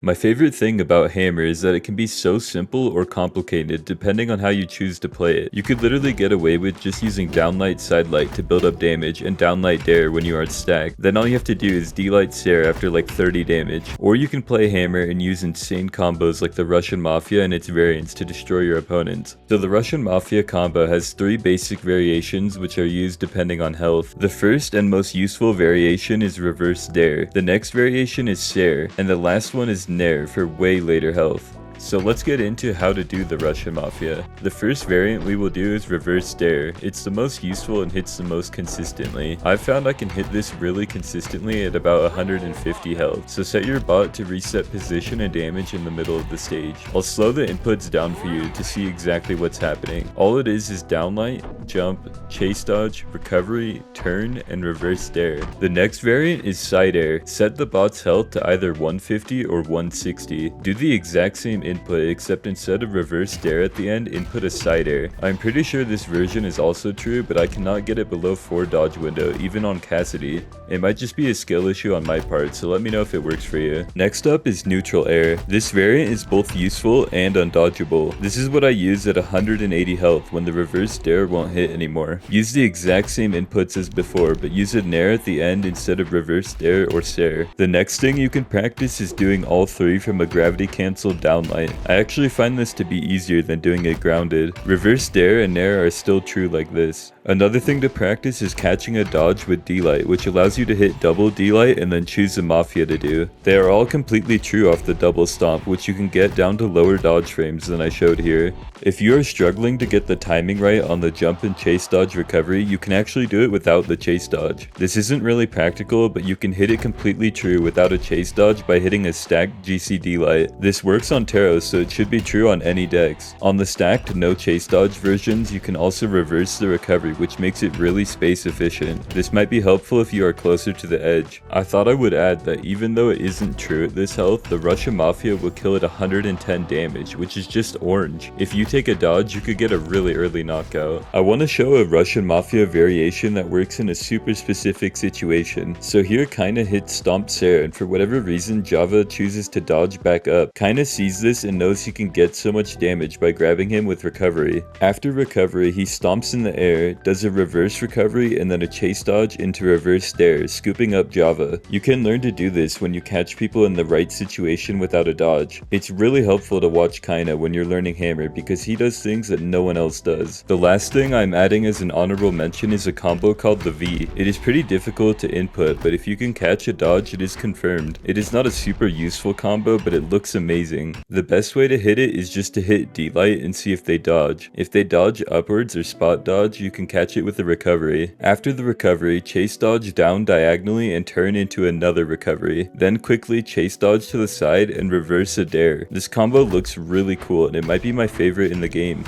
My favorite thing about Hammer is that it can be so simple or complicated depending on how you choose to play it. You could literally get away with just using downlight sidelight to build up damage and downlight dare when you are stacked. Then all you have to do is D-light Sarah after like 30 damage. Or you can play Hammer and use insane combos like the Russian Mafia and its variants to destroy your opponents. So the Russian Mafia combo has 3 basic variations which are used depending on health. The first and most useful variation is reverse dare. The next variation is Sarah, and the last one is Nair for way later health. So let's get into how to do the Russian Mafia. The first variant we will do is reverse dare. It's the most useful and hits the most consistently. I've found I can hit this really consistently at about 150 health. So set your bot to reset position and damage in the middle of the stage. I'll slow the inputs down for you to see exactly what's happening. All it is downlight, jump, chase dodge, recovery, turn, and reverse dare. The next variant is side air. Set the bot's health to either 150 or 160. Do the exact same input, except instead of reverse dare at the end, input a side air. I'm pretty sure this version is also true, but I cannot get it below 4 dodge window, even on Cassidy. It might just be a skill issue on my part, so let me know if it works for you. Next up is neutral air. This variant is both useful and undodgeable. This is what I use at 180 health when the reverse dare won't hit anymore. Use the exact same inputs as before, but use a nair at the end instead of reverse dare or Sare. The next thing you can practice is doing all 3 from a gravity cancel downlight. I actually find this to be easier than doing it grounded. Reverse dare and nair are still true like this. Another thing to practice is catching a dodge with D-light, which allows you to hit double D-light and then choose a Mafia to do. They are all completely true off the double stomp, which you can get down to lower dodge frames than I showed here. If you are struggling to get the timing right on the jump and chase dodge recovery, you can actually do it without the chase dodge. This isn't really practical, but you can hit it completely true without a chase dodge by hitting a stacked GC D-light. This works on teros, so it should be true on any decks. On the stacked no chase dodge versions, you can also reverse the recovery, which makes it really space efficient. This might be helpful if you are closer to the edge. I thought I would add that even though it isn't true at this health, the Russian Mafia will kill at 110 damage, which is just orange. If you take a dodge, you could get a really early knockout. I want to show a Russian Mafia variation that works in a super specific situation. So here Kinda hits Stomp Sarah, and for whatever reason Java chooses to dodge back up. Kinda sees this and knows he can get so much damage by grabbing him with recovery. After recovery, he stomps in the air, does a reverse recovery, and then a chase dodge into reverse dare, scooping up Java. You can learn to do this when you catch people in the right situation without a dodge. It's really helpful to watch Kinda when you're learning Hammer because he does things that no one else does. The last thing I'm adding as an honorable mention is a combo called the V. It is pretty difficult to input, but if you can catch a dodge, it is confirmed. It is not a super useful combo, but it looks amazing. The best way to hit it is just to hit D-light and see if they dodge. If they dodge upwards or spot dodge, you can catch it with a recovery. After the recovery, chase dodge down diagonally and turn into another recovery. Then quickly chase dodge to the side and reverse a dare. This combo looks really cool and it might be my favorite in the game.